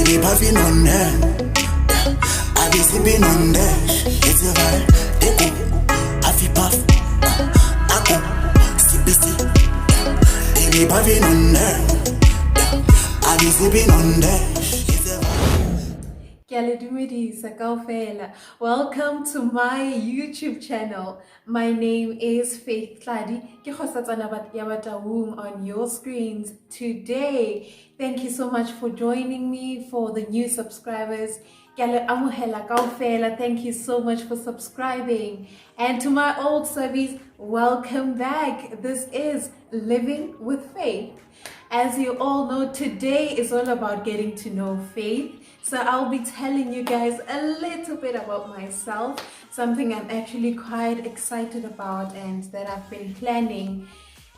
be puffing on there. I be sipping on there. It's a vibe. They go. I feel puff. I go. Sippy sip. They be puffing on there. I be sipping on there. Welcome to my YouTube channel. My name is Faith Tladi on your screens today. Thank you so much for joining me. For the new subscribers, thank you so much for subscribing. And to my old subbies, welcome back. This is Living with Faith. As you all know, today is all about getting to know Faith. So I'll be telling you guys a little bit about myself, something I'm actually quite excited about and that I've been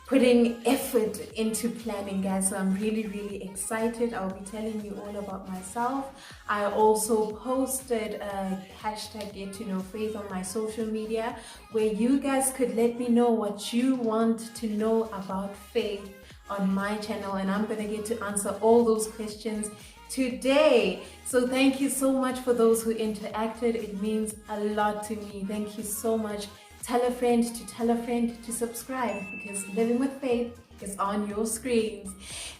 putting effort into planning, guys. So I'm really excited. I'll be telling you all about myself. I also posted a hashtag Get to Know Faith on my social media where you guys could let me know what you want to know about faith on my channel, and I'm gonna get to answer all those questions today. So thank you so much for those who interacted. It means a lot to me. Thank you so much. Tell a friend to subscribe, because Living with Faith is on your screens.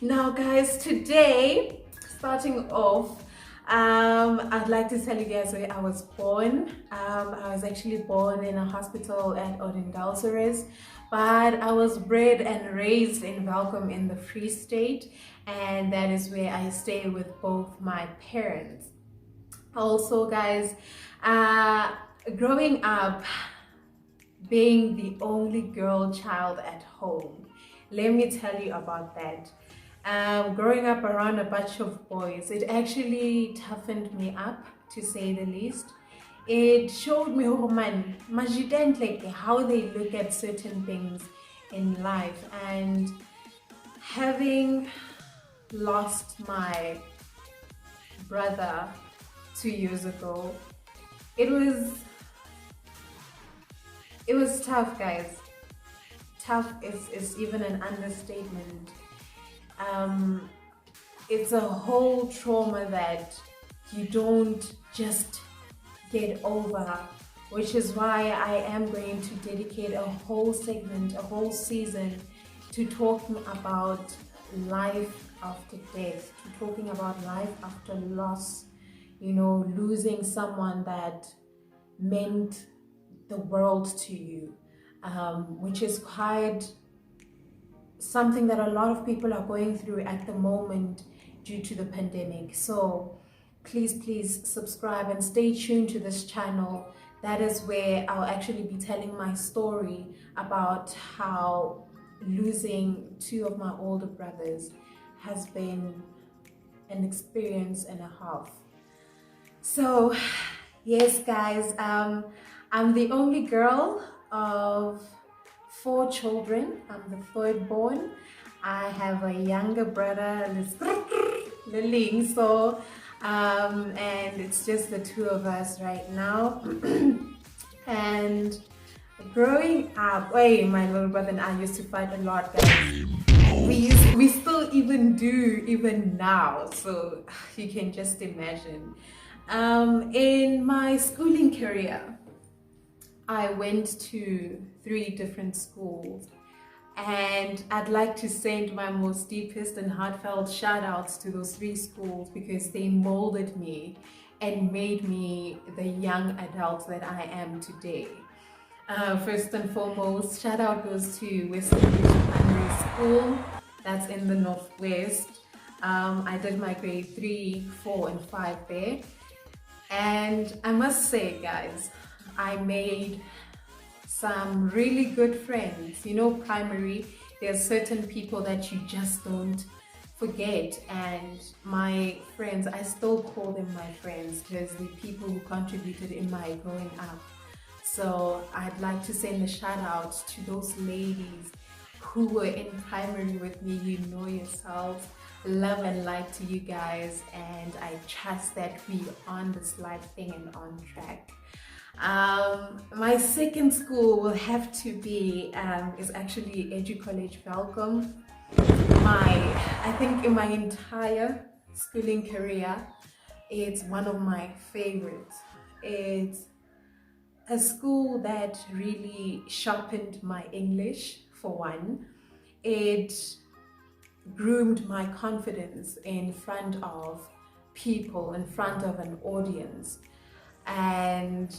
Now guys, today, starting off, I'd like to tell you guys where I was born. I was actually born in a hospital at Dmitriy, but I was bred and raised in Welkom in the Free State, and that is where I stay with both my parents. Also guys, growing up, being the only girl child at home, let me tell you about that. Growing up around a bunch of boys, it actually toughened me up, to say the least. It showed me how they look at certain things in life. And having lost my brother 2 years ago, it was tough, guys. Tough is even an understatement. It's a whole trauma that you don't just get over, which is why I am going to dedicate a whole segment, a whole season to talking about life after death, to talking about life after loss, you know, losing someone that meant the world to you, which is quite something that a lot of people are going through at the moment due to the pandemic. So please subscribe and stay tuned to this channel. That is where I'll actually be telling my story about how losing 2 of my older brothers has been an experience and a half. So yes guys, I'm the only girl of 4 children. I'm the 3rd born. I have a younger brother, Liling, so and it's just the 2 of us right now. And growing up, my little brother and I used to fight a lot, guys. We still do now, so you can just imagine. In my schooling career, I went to 3 different schools, and I'd like to send my most deepest and heartfelt shout outs to those 3 schools, because they molded me and made me the young adult that I am today. First and foremost, shout out goes to Western Primary School, that's in the Northwest. I did my grade 3, 4 and 5 there, and I must say guys, I made some really good friends. You know, primary, there are certain people that you just don't forget, and my friends, I still call them my friends, because the people who contributed in my growing up. So I'd like to send a shout out to those ladies who were in primary with me. You know yourselves. Love and light to you guys, and I trust that we on this life thing and on track. My second school will have to be is actually Edu College Welkom. I think in my entire schooling career, it's one of my favorites. It's a school that really sharpened my English, for one. It groomed my confidence in front of people, in front of an audience. And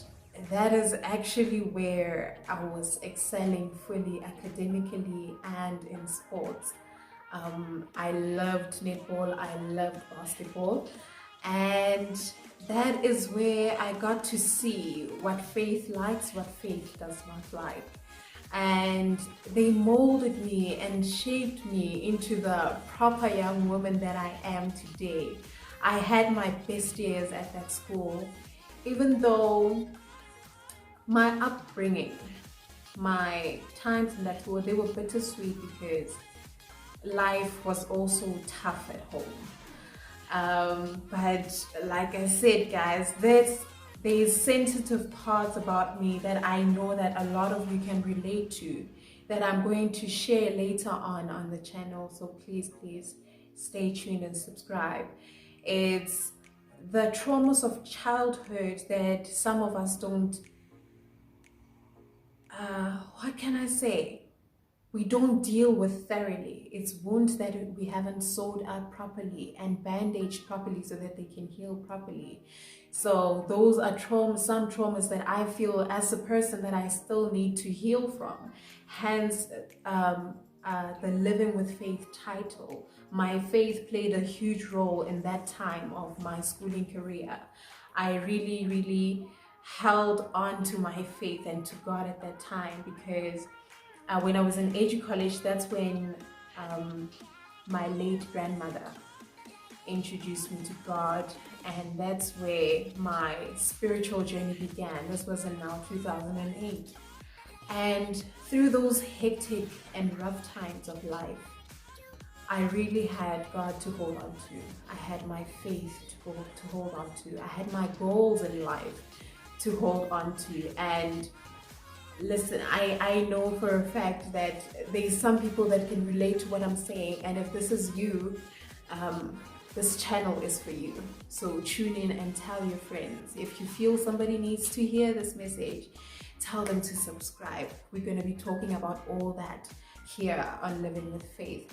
that is actually where I was excelling fully academically and in sports. I loved netball, I loved basketball, and that is where I got to see what faith likes, what faith does not like. And they molded me and shaped me into the proper young woman that I am today. I had my best years at that school, even though my upbringing, my times in that school, they were bittersweet because life was also tough at home. But like I said, guys, there's sensitive parts about me that I know that a lot of you can relate to, that I'm going to share later on the channel. So please stay tuned and subscribe. It's the traumas of childhood that some of us don't, what can I say? We don't deal with thoroughly. It's wounds that we haven't sewed up properly and bandaged properly so that they can heal properly. So those are some traumas that I feel as a person that I still need to heal from. Hence, the Living with Faith title. My faith played a huge role in that time of my schooling career. I really held on to my faith and to God at that time, because when I was in Edu College, that's when my late grandmother introduced me to God, and that's where my spiritual journey began. This was in now 2008. And through those hectic and rough times of life, I really had God to hold on to. I had my faith to hold on to. I had my goals in life to hold on to. And listen, I know for a fact that there's some people that can relate to what I'm saying, and if this is you, this channel is for you. So tune in and tell your friends. If you feel somebody needs to hear this message, tell them to subscribe. We're going to be talking about all that here on Living with Faith.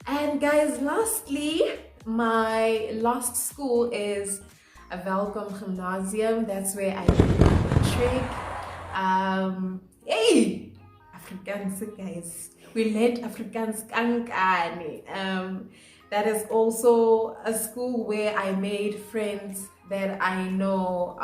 And guys, lastly, my last school is a Welkom Gymnasium. That's where I did my matric. Hey, Afrikaans, guys. We learned Afrikaans kankane. That is also a school where I made friends that I know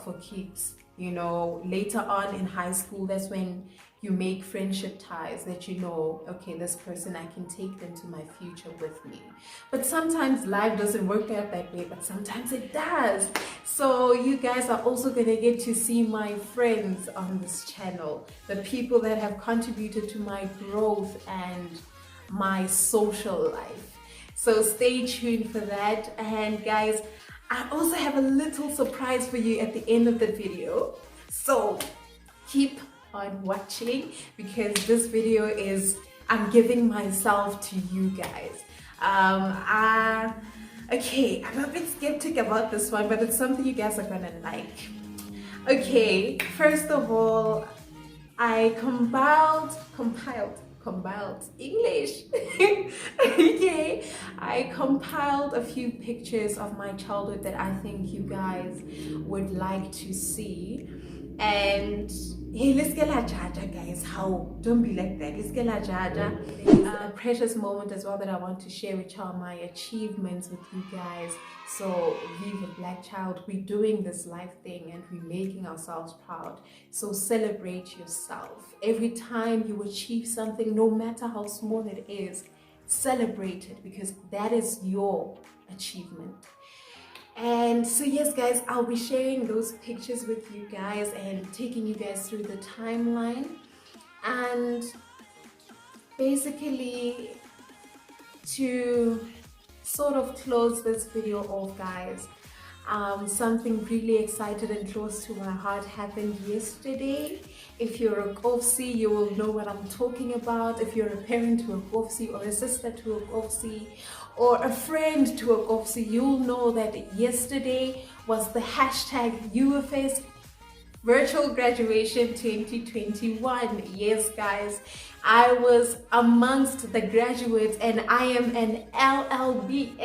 for keeps. You know, later on in high school, that's when you make friendship ties that you know, okay, this person, I can take them to my future with me. But sometimes life doesn't work out that way, but sometimes it does. So you guys are also gonna get to see my friends on this channel, the people that have contributed to my growth and my social life. So stay tuned for that. And guys, I also have a little surprise for you at the end of the video. So keep on watching, because this video is, I'm giving myself to you guys. Okay, I'm a bit skeptic about this one, but it's something you guys are gonna like. Okay, first of all, I compiled English. Okay, I compiled a few pictures of my childhood that I think you guys would like to see. And hey, let's get la jaja, guys. How? Don't be like that. Let's get la jaja. It's a precious moment as well that I want to share with y'all, my achievements with you guys. So, Viva Black Child, we're doing this life thing and we're making ourselves proud. So celebrate yourself. Every time you achieve something, no matter how small it is, celebrate it, because that is your achievement. And so yes guys, I'll be sharing those pictures with you guys and taking you guys through the timeline. And basically, to sort of close this video off, guys, Something really excited and close to my heart happened yesterday. If you're a Kofsi, you will know what I'm talking about. If you're a parent to a Kofsi, or a sister to a Kofsi, or a friend to a Kofsi, you'll know that yesterday was the hashtag UFS Virtual Graduation 2021. Yes, guys, I was amongst the graduates, and I am an LLB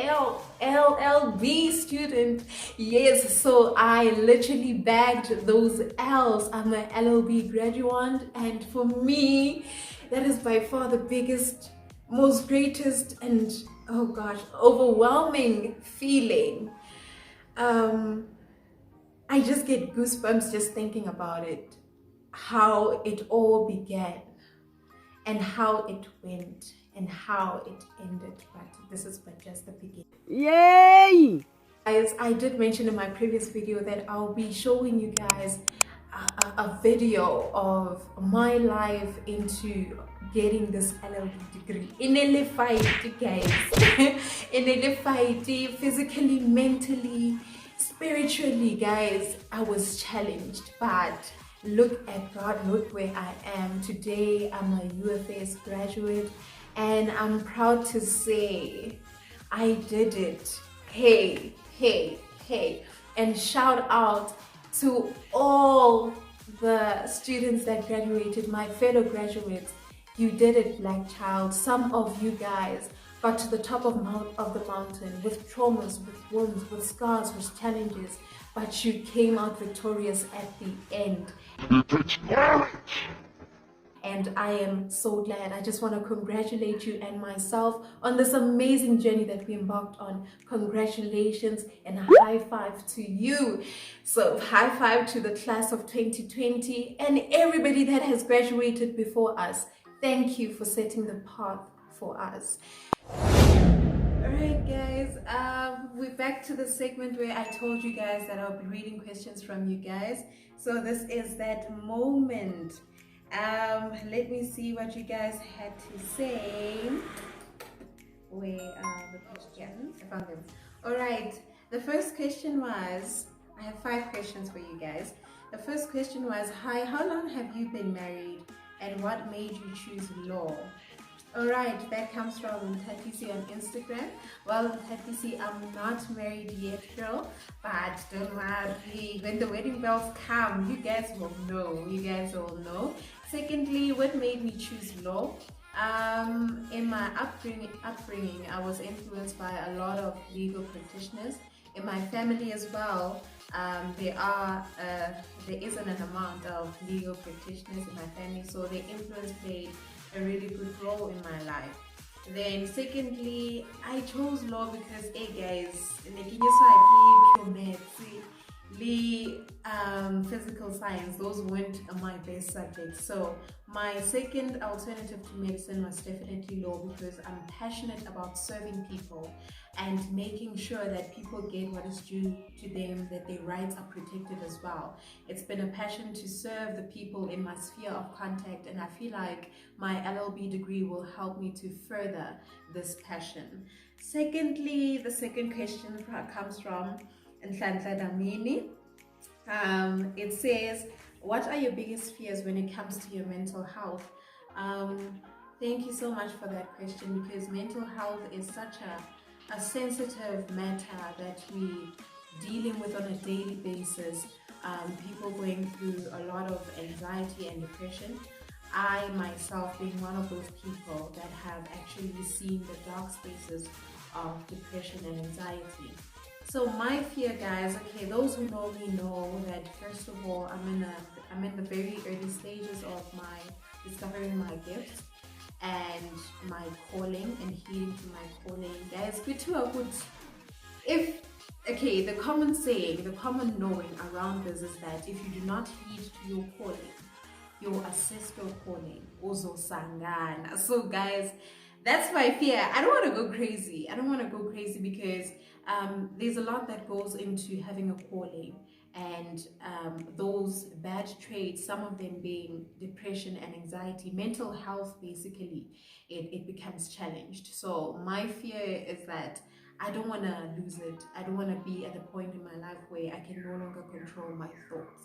student. Yes, so I literally bagged those L's. I'm an LLB graduate, and for me, that is by far the biggest, most greatest, and oh gosh, overwhelming feeling. I just get goosebumps just thinking about it, how it all began and how it went and how it ended. But this is but just the beginning. Yay! Guys, I did mention in my previous video that I'll be showing you guys a video of my life into getting this LLB degree. In a fight, guys. In a fight, physically, mentally, spiritually, guys, I was challenged, but look at God, look where I am today. I'm a UFS graduate, and I'm proud to say I did it. Hey, and shout out to all the students that graduated, my fellow graduates. You did it, Black child. Some of you guys got to the top of the mountain with traumas, with wounds, with scars, with challenges, but you came out victorious at the end. And I am so glad. I just want to congratulate you and myself on this amazing journey that we embarked on. Congratulations and a high five to you. So high five to the class of 2020 and everybody that has graduated before us. Thank you for setting the path for us. Alright guys, we're back to the segment where I told you guys that I'll be reading questions from you guys. So this is that moment. Let me see what you guys had to say. Where are the questions? I found them. Alright, the first question was, I have 5 questions for you guys. The first question was, hi, how long have you been married and what made you choose law? Alright, that comes from Thabiso on Instagram. Well, Thabiso, I'm not married yet, girl, but don't worry. When the wedding bells come, you guys will know. You guys will know. Secondly, what made me choose law? In my upbringing, I was influenced by a lot of legal practitioners. In my family as well, there isn't an amount of legal practitioners in my family, so their influence played a really good role in my life. Then secondly, I chose law because, hey guys, physical science, those weren't my best subjects. So my second alternative to medicine was definitely law, because I'm passionate about serving people and making sure that people get what is due to them, that their rights are protected as well. It's been a passion to serve the people in my sphere of contact, and I feel like my LLB degree will help me to further this passion. Secondly, the second question comes from Nhlanhla Damini. It says, what are your biggest fears when it comes to your mental health? Thank you so much for that question, because mental health is such a sensitive matter that we dealing with on a daily basis. People going through a lot of anxiety and depression. I myself being one of those people that have actually seen the dark spaces of depression and anxiety. So my fear, guys, okay, those who know me know that first of all, I'm in the very early stages of my discovering my gifts and my calling and healing to my calling. Guys, the common saying, the common knowing around this is that if you do not heed to your calling, your ancestral calling, Ozo Sangana. So guys, that's my fear. I don't want to go crazy. Because there's a lot that goes into having a calling, and those bad traits, some of them being depression and anxiety, mental health, basically, it becomes challenged. So my fear is that I don't want to lose it. I don't want to be at a point in my life where I can no longer control my thoughts.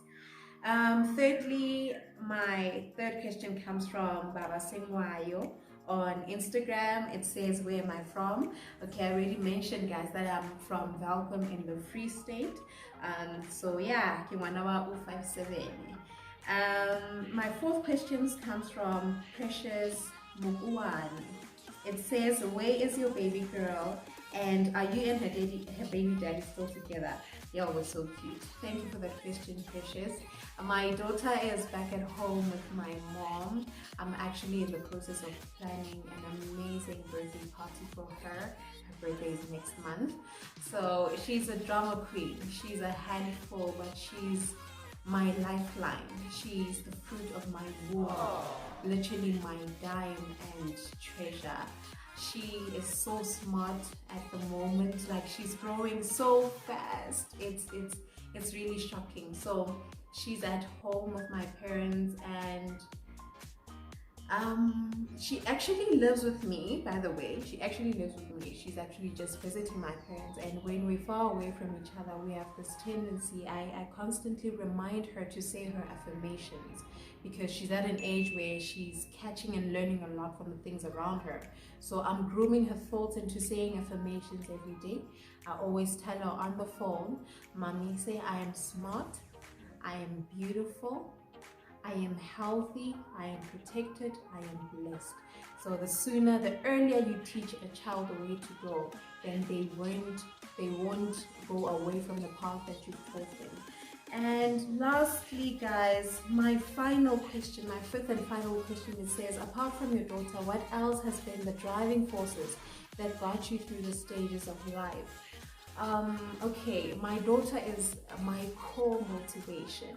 Thirdly, my third question comes from Baba Singwayo on Instagram. It says, where am I from? Okay, I already mentioned, guys, that I'm from Welcome in the Free State. So yeah, Kiwanawa 057. My fourth question comes from Precious Muguan. It says, where is your baby girl? And are you and her baby daddy still together? Y'all were so cute. Thank you for that question, Precious. My daughter is back at home with my mom. I'm actually in the process of planning an amazing birthday party for her. Her birthday is next month. So she's a drama queen. She's a handful, but she's my lifeline. She's the fruit of my womb, literally my dime and treasure. She is so smart at the moment, like she's growing so fast. It's really shocking. So she's at home with my parents, and she actually lives with me, by the way. She actually lives with me. She's actually just visiting my parents, and when we're far away from each other, we have this tendency, I constantly remind her to say her affirmations, because she's at an age where she's catching and learning a lot from the things around her. So I'm grooming her thoughts into saying affirmations every day. I always tell her on the phone, Mommy, say I am smart, I am beautiful, I am healthy, I am protected, I am blessed. So the earlier you teach a child the way to go, then they won't go away from the path that you taught them. And lastly, guys, my final question, my fifth and final question, it says, apart from your daughter, what else has been the driving forces that got you through the stages of life? Okay, my daughter is my core motivation.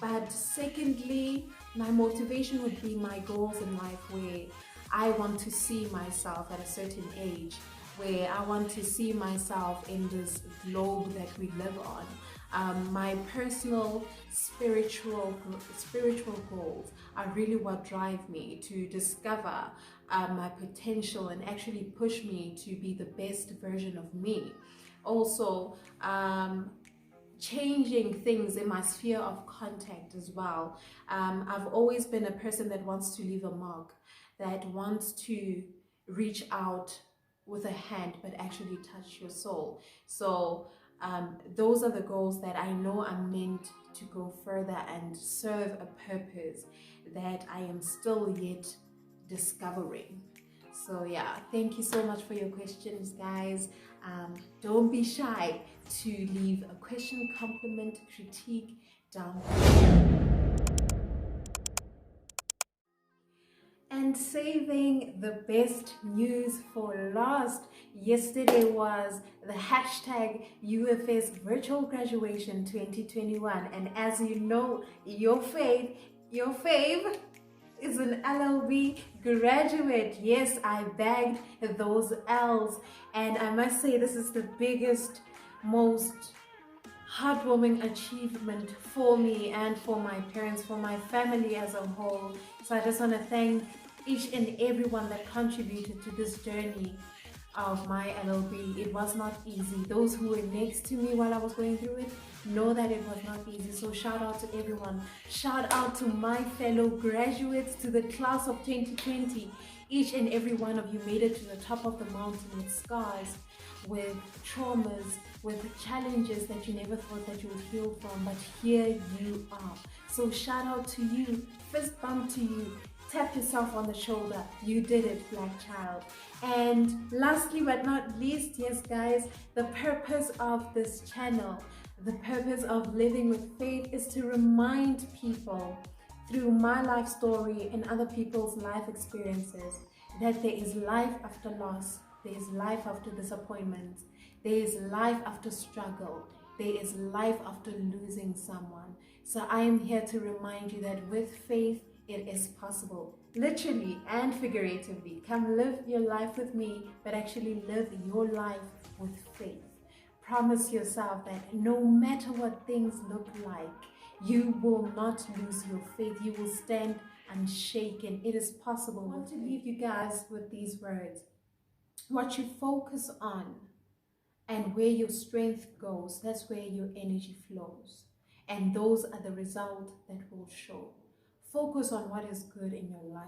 But secondly, my motivation would be my goals in life, where I want to see myself at a certain age, where I want to see myself in this globe that we live on. My personal spiritual goals are really what drive me to discover my potential and actually push me to be the best version of me. Also, changing things in my sphere of contact as well. I've always been a person that wants to leave a mark, that wants to reach out with a hand but actually touch your soul. So those are the goals that I know I'm meant to go further and serve a purpose that I am still yet discovering. So yeah, thank you so much for your questions, guys. Don't be shy to leave a question, compliment, critique down below. And saving the best news for last, yesterday was the hashtag UFS Virtual Graduation 2021. And as you know, your fave is an LLB graduate. Yes, I bagged those L's, and I must say this is the biggest, most heartwarming achievement for me and for my parents, for my family as a whole. So I just want to thank each and everyone that contributed to this journey of my LLB. It was not easy. Those who were next to me while I was going through it know that it was not easy. So shout out to everyone. Shout out to my fellow graduates, to the class of 2020. Each and every one of you made it to the top of the mountain with scars, with traumas, with challenges that you never thought that you would heal from, but here you are. So shout out to you, fist bump to you, tap yourself on the shoulder. You did it, black child. And lastly but not least, yes guys, the purpose of this channel, the purpose of Living with Faith, is to remind people through my life story and other people's life experiences that there is life after loss, there is life after disappointment, there is life after struggle, there is life after losing someone. So I am here to remind you that with faith, it is possible, literally and figuratively. Come live your life with me, but actually live your life with faith. Promise yourself that no matter what things look like, you will not lose your faith. You will stand unshaken. It is possible. I want to leave you guys with these words. What you focus on And where your strength goes, that's where your energy flows. And those are the results that will show. Focus on what is good in your life.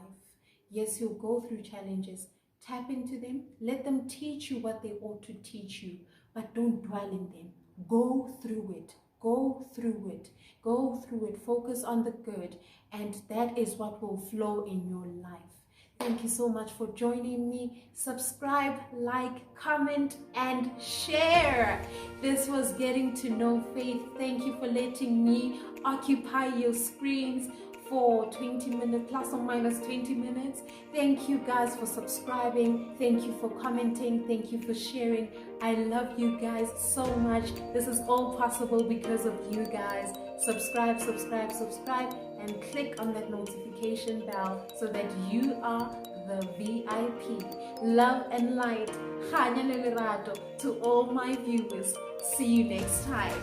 Yes, you'll go through challenges. Tap into them. Let them teach you what they ought to teach you. But don't dwell in them. Go through it. Go through it. Go through it. Focus on the good. And that is what will flow in your life. Thank you so much for joining me. Subscribe, like, comment, and share. This was Getting to Know Faith. Thank you for letting me occupy your screens for 20 minutes, plus or minus 20 minutes. Thank you guys for subscribing. Thank you for commenting. Thank you for sharing. I love you guys so much. This is all possible because of you guys. Subscribe, subscribe, subscribe, and click on that notification bell so that you are the VIP. Love and light to all my viewers. See you next time.